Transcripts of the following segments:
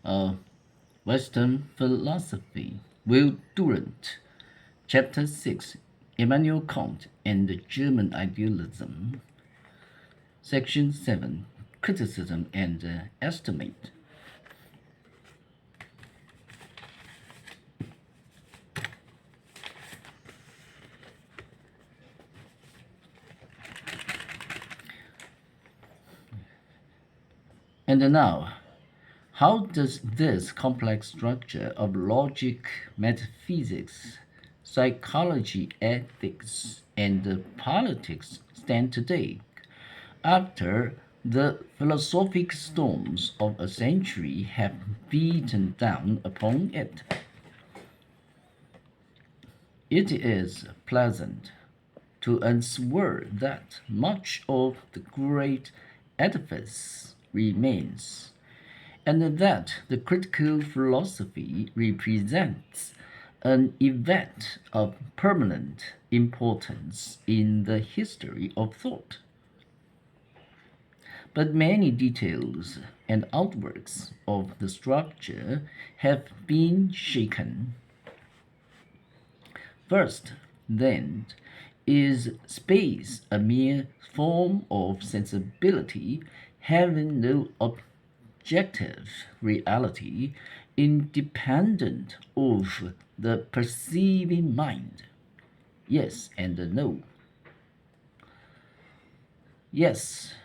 uh, Western Philosophy, Will Durant, Chapter 6, Immanuel Kant and the German Idealism, Section 7, Criticism and Estimate. And now, how does this complex structure of logic, metaphysics, psychology, ethics, and politics stand today, after the philosophic storms of a century have beaten down upon it? It is pleasant to answer that much of the great edifice remains, and that the critical philosophy represents an event of permanent importance in the history of thought. But many details and outworks of the structure have been shaken. First, then, is space a mere form of sensibility having no objective reality independent of the perceiving mind? Yes and no. Yes,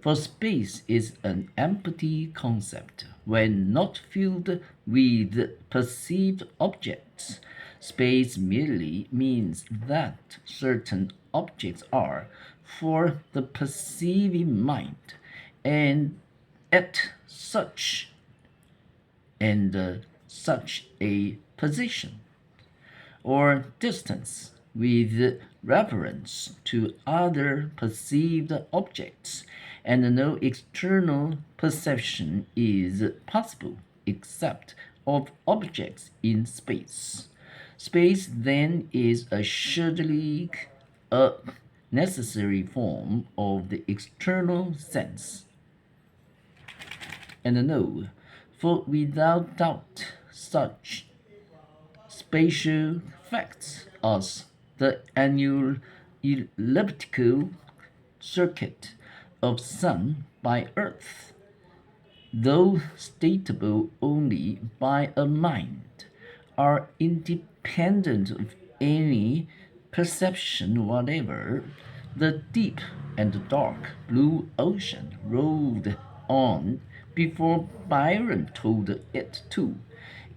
for space is an empty concept when not filled with perceived objects. Space merely means that certain objects are, for the perceiving mind, and at such a position or distance with reference to other perceived objects, and no external perception is possible except of objects in space. Space then is assuredly a necessary form of the external sense. And no, for without doubt such spatial facts as the annual elliptical circuit of sun by earth, though stateable only by a mind, are independent of any perception whatever. The deep and dark blue ocean rolled on before Byron told it to,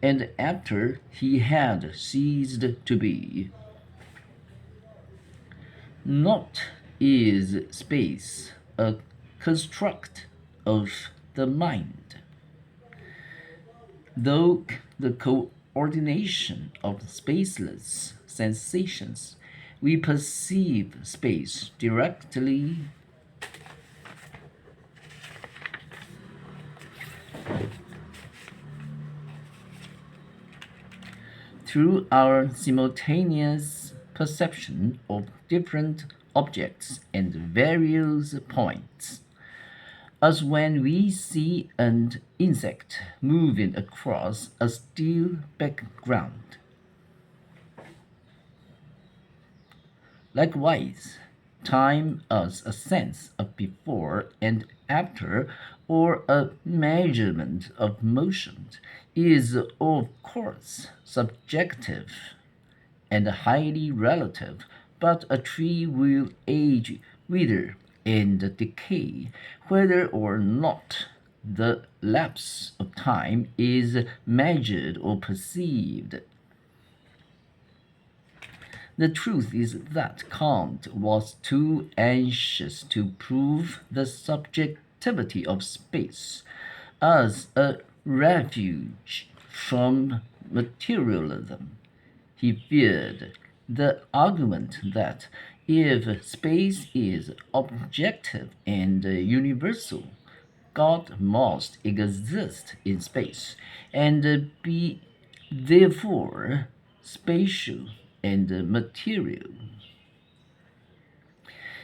and after he had ceased to be. Not is space a construct of the mind, though the coordination of spaceless sensations, we perceive space directly through our simultaneous perception of different objects and various points, as when we see an insect moving across a still background. Likewise, time as a sense of before and after, or a measurement of motion, is of course subjective and highly relative, but a tree will age, wither, and decay, whether or not the lapse of time is measured or perceived. The truth is that Kant was too anxious to prove the subjectivity of space as a refuge from materialism. He feared the argument that if space is objective and universal, God must exist in space and be therefore spatial and material.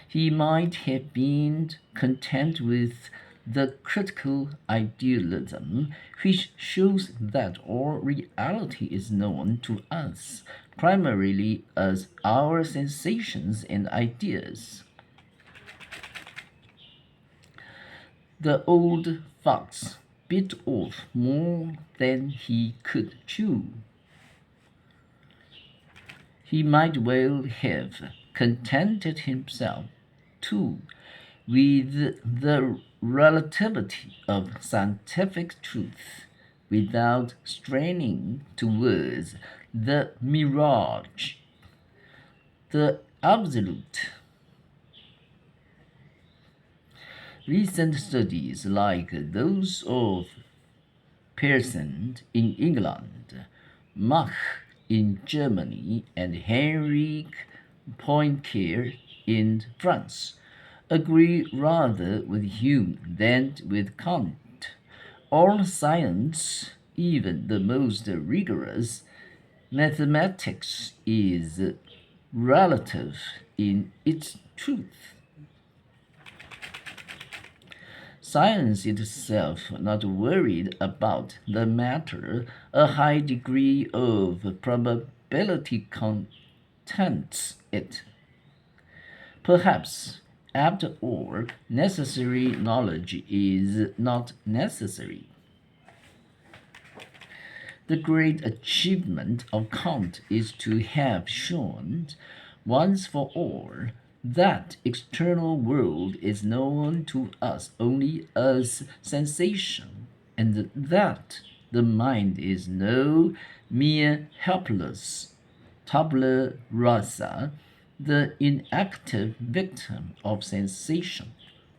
He might have been content with the critical idealism, which shows that all reality is known to us primarily as our sensations and ideas. The old fox bit off more than he could chew. He might well have contented himself, too, with the relativity of scientific truth without straining towards the mirage, the absolute. Recent studies like those of Pearson in England, Mach in Germany, and Henrik Poincaré in France agree rather with Hume than with Kant. All science, even the most rigorous mathematics, is relative in its truth. Science itself not worried about the matter, a high degree of probability contents it. Perhaps, after all, necessary knowledge is not necessary. The great achievement of Kant is to have shown, once for all, that external world is known to us only as sensation, and that the mind is no mere helpless tabula rasa, the inactive victim of sensation,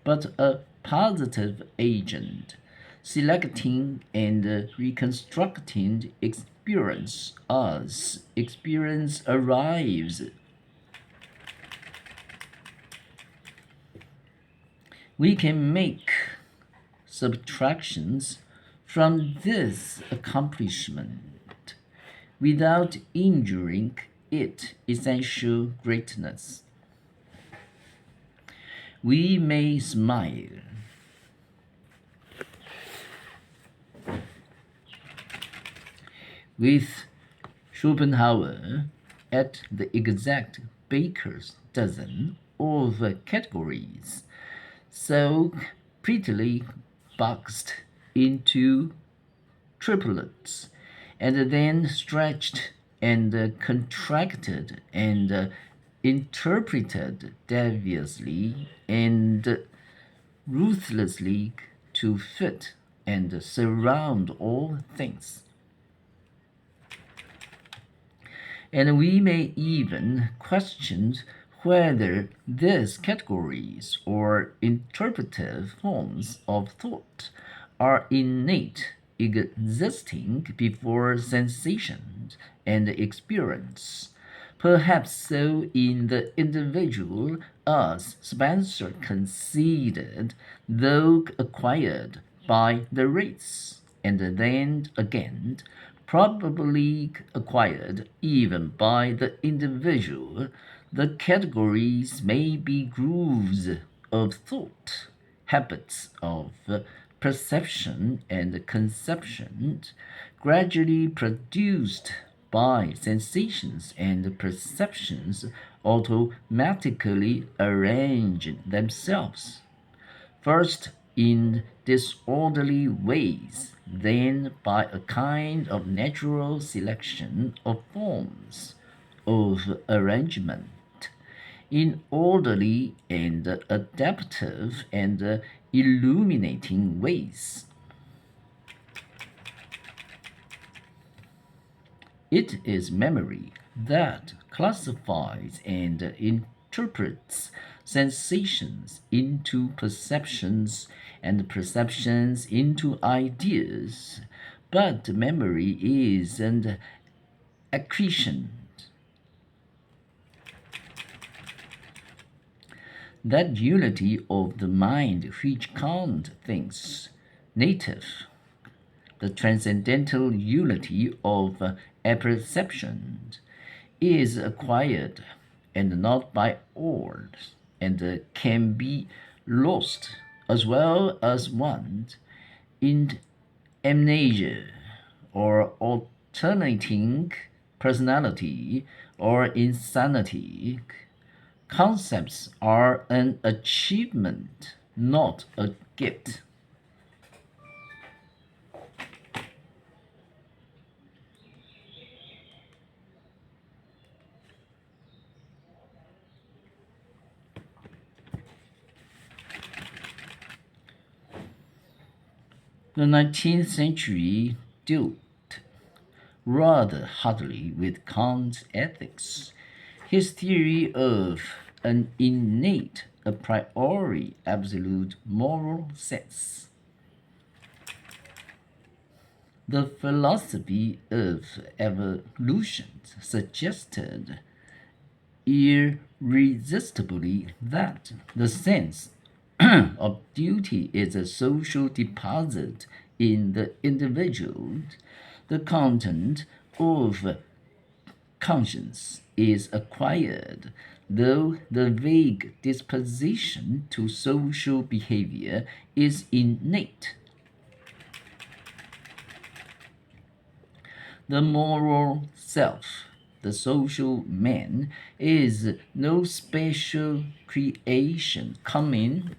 but a positive agent, selecting and reconstructing experience as experience arrives. We can make subtractions from this accomplishment without injuring its essential greatness. We may smile with Schopenhauer at the exact baker's dozen of categories, so prettily boxed into triplets, and then stretched and contracted and interpreted deviously and ruthlessly to fit and surround all things. And we may even question whether these categories or interpretive forms of thought are innate, existing before sensation and experience. Perhaps so in the individual, as Spencer conceded, though acquired by the race, and then again probably acquired even by the individual. The categories may be grooves of thought, habits of perception and conception, gradually produced by sensations and perceptions automatically arrange themselves first in disorderly ways, then by a kind of natural selection of forms of arrangement, in orderly and adaptive and illuminating ways. It is memory that classifies and interprets sensations into perceptions and perceptions into ideas. But memory is an accretion. That unity of the mind which Kant thinks native, the transcendental unity of apperception, is acquired and not by all, and can be lost as well as want, in amnesia, or alternating personality, or insanity. Concepts are an achievement, not a gift. The 19th century dealt rather hardly with Kant's ethics. His theory of an innate, a priori absolute moral sense. The philosophy of evolution suggested irresistibly that the sense of duty is a social deposit in the individual. The content of conscience is acquired, though the vague disposition to social behavior is innate. The moral self, the social man, is no special creation coming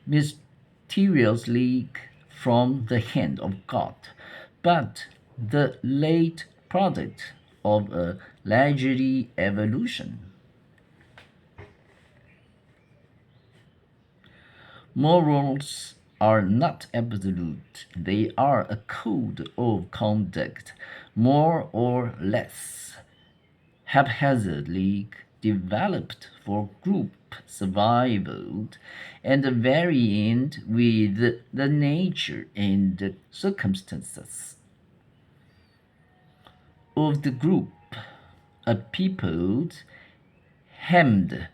mysteriously from the hand of God, but the late product of a leisurely evolution. Morals are not absolute, they are a code of conduct, more or less haphazardly developed for group survival and varying with the nature and circumstances of the group. A people hemmed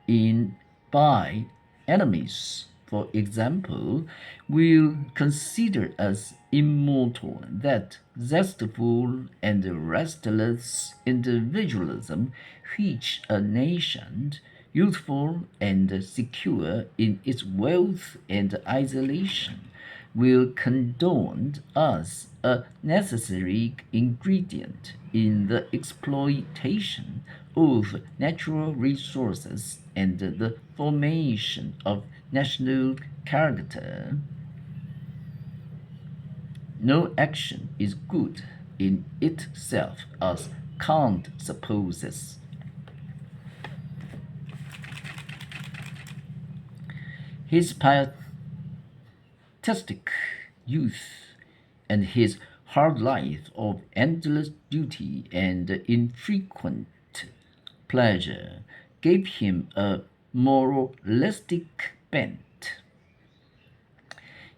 in by enemies, for example, will consider as immortal that zestful and restless individualism which a nation, youthful and secure in its wealth and isolation, will condone as a necessary ingredient in the exploitation of natural resources and the formation of national character. No action is good in itself, as Kant supposes. His pietistic youth and his hard life of endless duty and infrequent pleasure gave him a moralistic bent.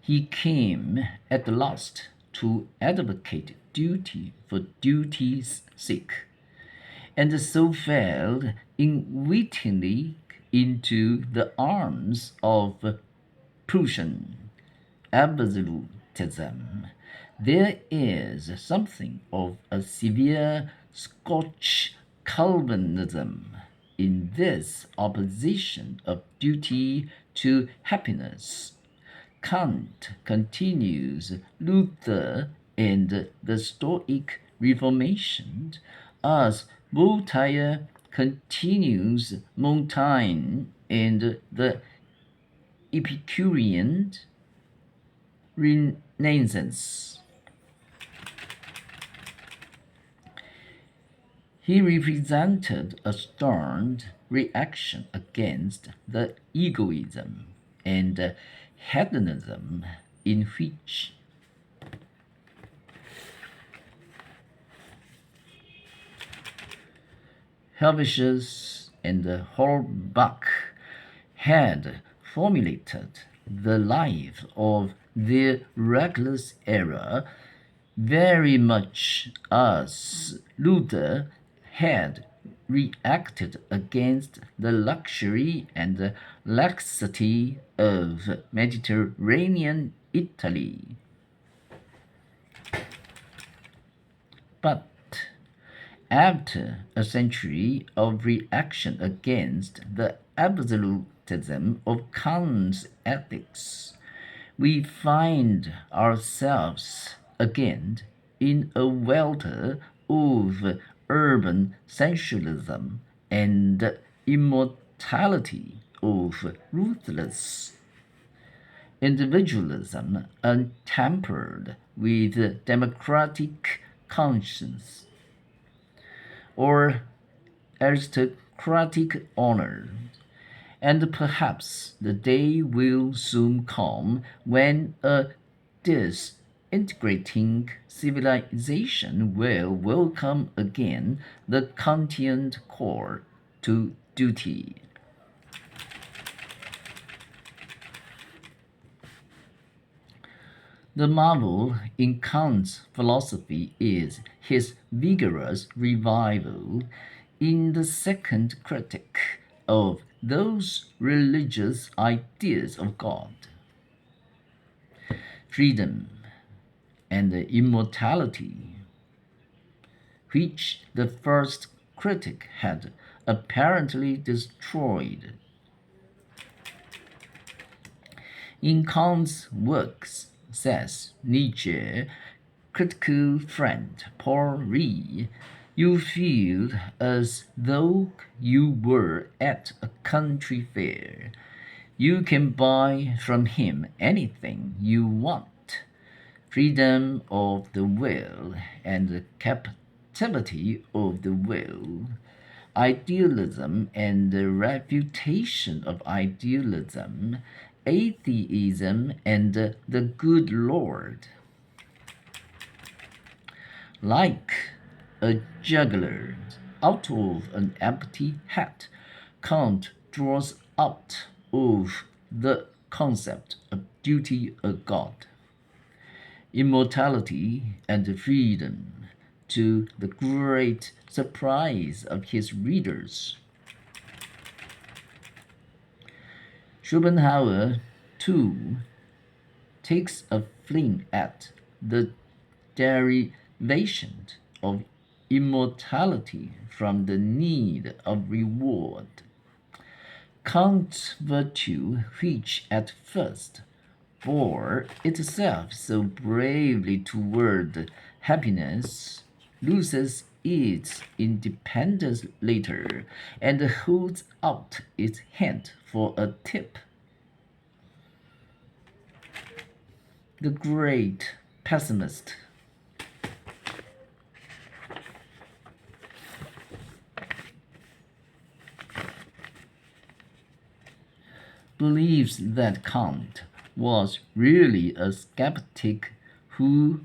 He came at last to advocate duty for duty's sake, and so fell unwittingly into the arms of Prussian absolutism. There is something of a severe Scotch Calvinism in this opposition of duty to happiness. Kant continues Luther and the Stoic Reformation, as Voltaire continues Montaigne and the Epicurean Renaissance. He represented a stern reaction against the egoism and hedonism in which Helvetius and Holbach had formulated the life of their reckless era very much as Luther had reacted against the luxury and laxity of Mediterranean Italy. But After a century of reaction against the absolutism of Kant's ethics, we find ourselves again in a welter of urban sensualism and immortality of ruthless individualism untempered with democratic conscience or aristocratic honor. And perhaps the day will soon come when a disintegrating civilization will welcome again the Kantian core to duty. The marvel in Kant's philosophy is his vigorous revival in the second critique of those religious ideas of God, freedom, and immortality, which the first critic had apparently destroyed. In Kant's works, says Nietzsche, critical friend Paul Ree, you feel as though you were at a country fair. You can buy from him anything you want. Freedom of the will and the captivity of the will. Idealism and the refutation of idealism, atheism and the good Lord. Like a juggler out of an empty hat, Kant draws out of the concept of duty a God, immortality and freedom, to the great surprise of his readers. Schopenhauer, too, takes a fling at the derivation of immortality from the need of reward. Kant's virtue, which at first bore itself so bravely toward happiness, loses its independence later and holds out its hand for a tip. The great pessimist believes that Kant was really a skeptic who,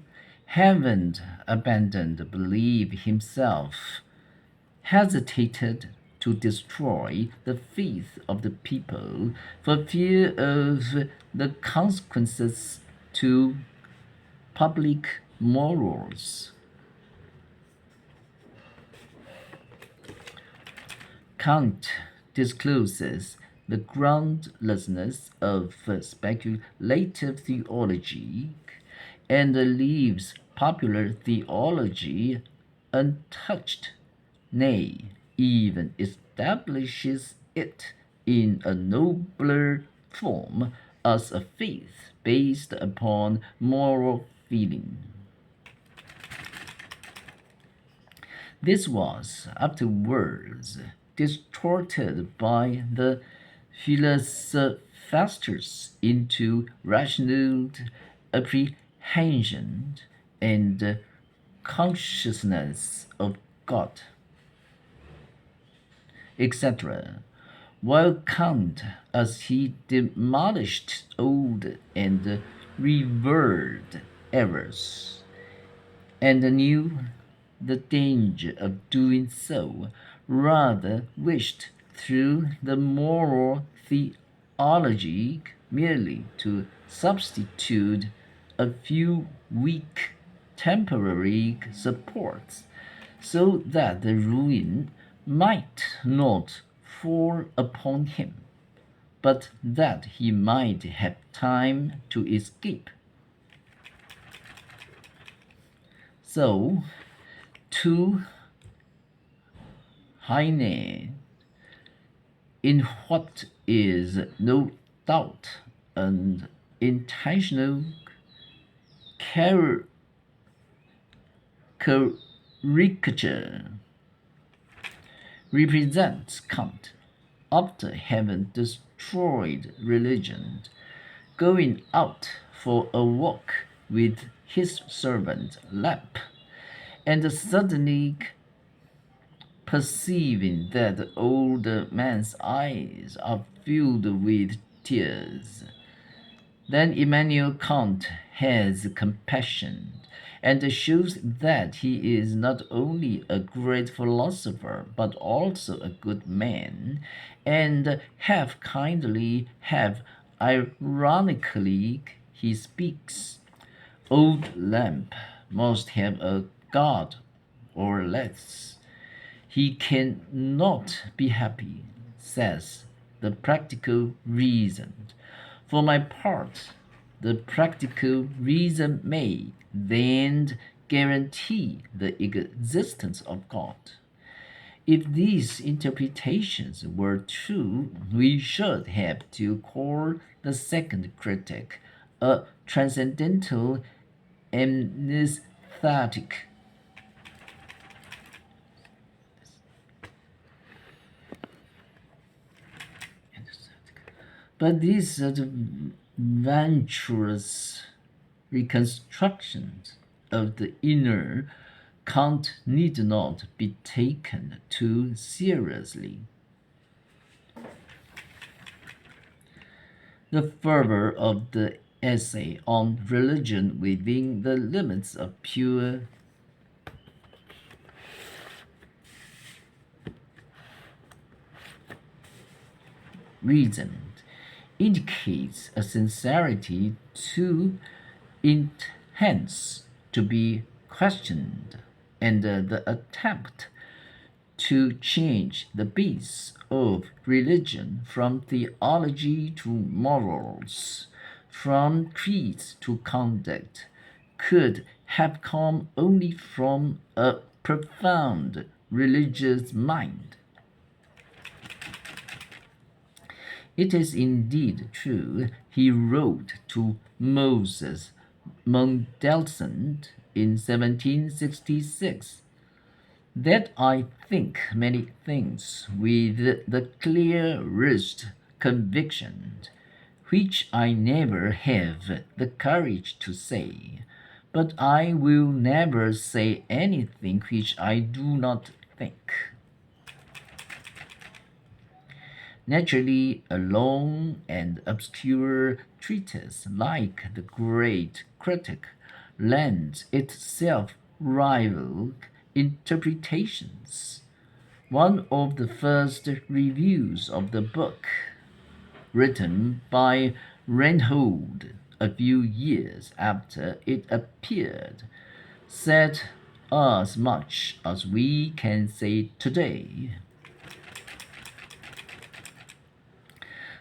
having abandoned belief himself, hesitated to destroy the faith of the people for fear of the consequences to public morals. Kant discloses the groundlessness of speculative theology and leaves popular theology untouched, nay, even establishes it in a nobler form as a faith based upon moral feeling. This was afterwards distorted by the philosophers into rational apprehension and consciousness of God, etc. While Kant, as he demolished old and revered errors, and knew the danger of doing so, rather wished through the moral theology merely to substitute a few weak temporary supports, so that the ruin might not fall upon him, but that he might have time to escape. So, to Heine, in what is no doubt an intentional caricature, represents Kant after having destroyed religion, going out for a walk with his servant lamp, and suddenly perceiving that the old man's eyes are filled with tears. Then Immanuel Kant has compassion and shows that he is not only a great philosopher but also a good man, and half kindly, half ironically he speaks. Old lamp must have a god or less. He cannot be happy, says the practical reason. For my part, the practical reason may then guarantee the existence of God. If these interpretations were true, we should have to call the second critic a transcendental amnestic. But these adventurous reconstructions of the inner Kant need not be taken too seriously. The fervor of the essay on religion within the limits of pure reason indicates a sincerity too intense to be questioned, and the attempt to change the base of religion from theology to morals, from creeds to conduct, could have come only from a profound religious mind. It is indeed true, he wrote to Moses Mendelssohn in 1766, that I think many things with the clearest conviction, which I never have the courage to say, but I will never say anything which I do not think. Naturally, a long and obscure treatise like the great critic lends itself rival interpretations. One of the first reviews of the book, written by Reinhold a few years after it appeared, said as much as we can say today.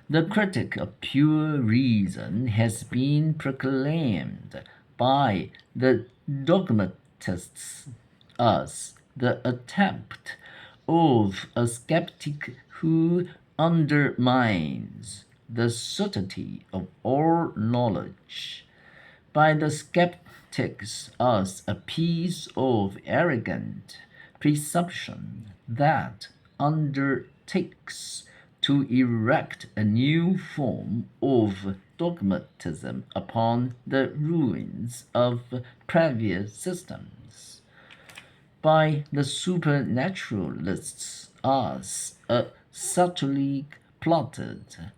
The critic of pure reason has been proclaimed by the dogmatists as the attempt of a skeptic who undermines the certainty of all knowledge, by the skeptics as a piece of arrogant presumption that undertakes to erect a new form of dogmatism upon the ruins of previous systems, by the supernaturalists as a subtly plotted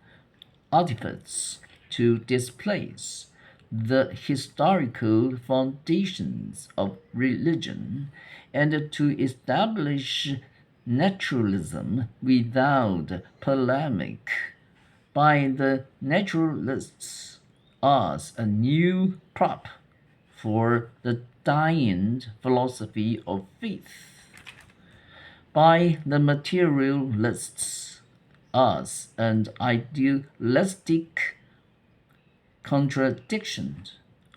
artifice to displace the historical foundations of religion and to establish naturalism without polemic, by the naturalists as a new prop for the dying philosophy of faith, by the materialists as an idealistic contradiction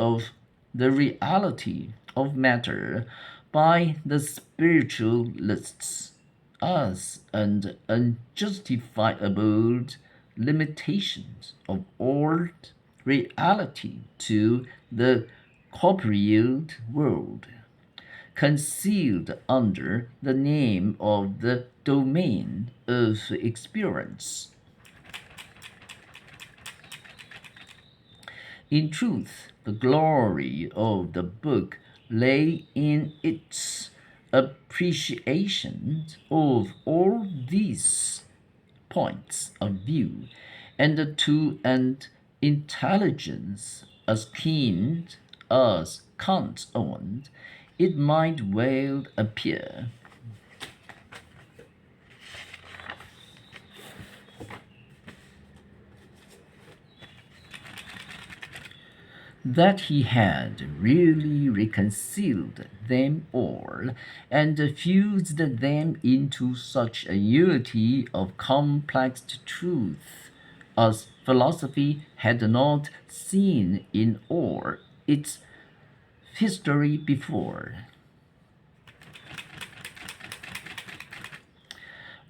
of the reality of matter, by the spiritualists us an unjustifiable limitations of all reality to the corporeal world, concealed under the name of the domain of experience. In truth, the glory of the book lay in its appreciation of all these points of view, and to an intelligence as keen as Kant's own, it might well appear that he had really reconciled them all, and fused them into such a unity of complex truth as philosophy had not seen in all its history before.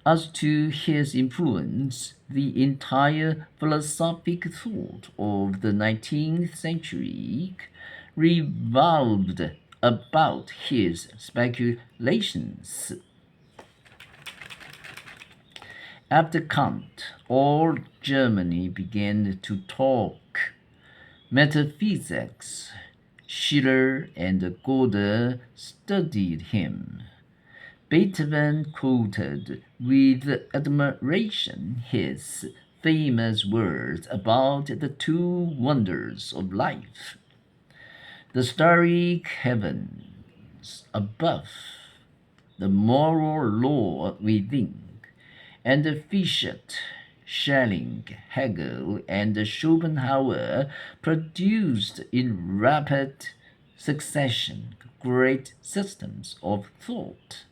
As to his influence, the entire philosophic thought of the 19th century revolved about his speculations. After Kant, all Germany began to talk metaphysics. Schiller and Goethe studied him. Beethoven quoted with admiration his famous words about the two wonders of life: the starry heavens above, the moral law within, and Fichte, Schelling, Hegel, and Schopenhauer produced in rapid succession great systems of thought,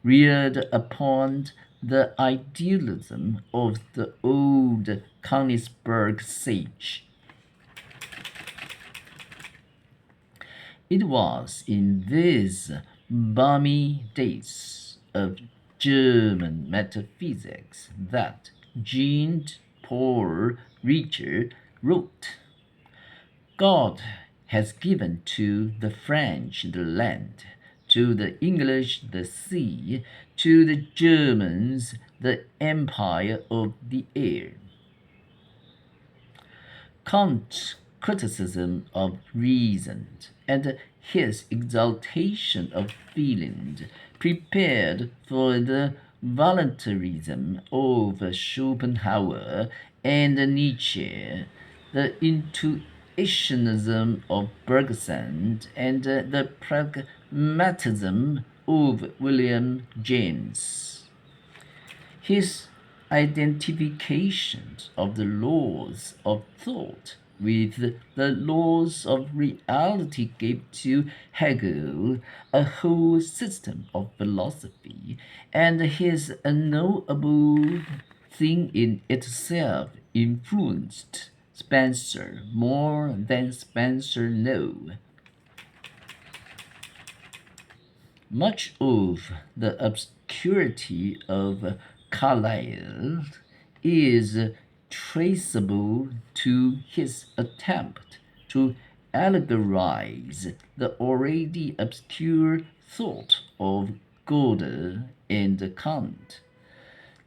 reared upon the idealism of the old Königsberg sage. It was in these balmy days of German metaphysics that Jean Paul Richter wrote, "God has given to the French the land, to the English the sea, to the Germans the empire of the air." Kant's criticism of reason and his exaltation of feeling prepared for the voluntarism of Schopenhauer and Nietzsche, the intuitionism of Bergson, and the pragmatism of William James. His identification of the laws of thought with the laws of reality gave to Hegel a whole system of philosophy, and his unknowable thing in itself influenced Spencer more than Spencer knew. Much of the obscurity of Carlyle is traceable to his attempt to allegorize the already obscure thought of Goethe and Kant,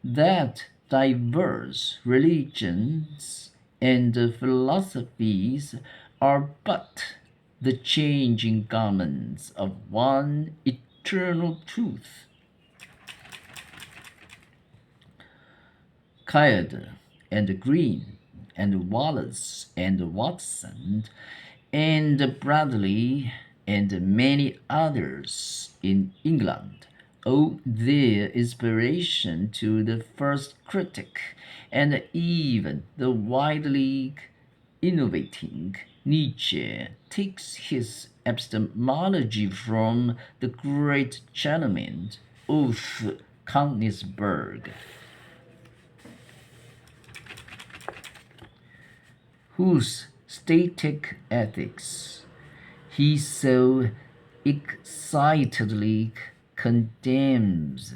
that diverse religions and philosophies are but the changing garments of one eternal truth. Caird and Green and Wallace and Watson and Bradley and many others in England owe their inspiration to the first critic, and even the widely innovating Nietzsche takes his epistemology from the great gentleman of Königsberg, whose static ethics he so excitedly condemns.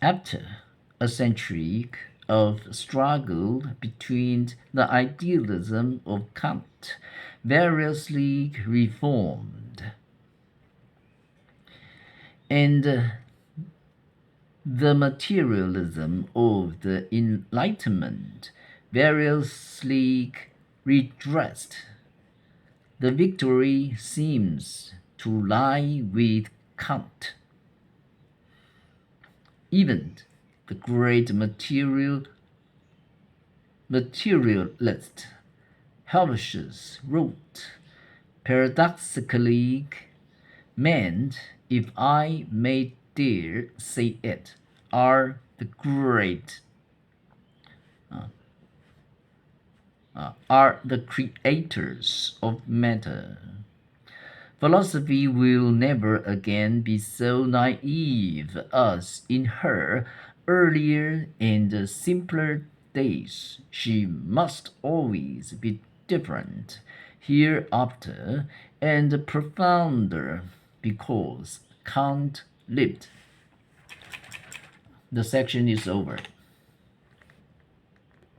After a century of struggle between the idealism of Kant, variously reformed, and the materialism of the Enlightenment, variously redressed, the victory seems to lie with Kant. Even the great materialist Helvetius wrote, paradoxically, men, if I may dare say it, are the great, are the creators of matter. Philosophy will never again be so naive as in her earlier and simpler days. She must always be different hereafter and profounder because Kant lived. The section is over.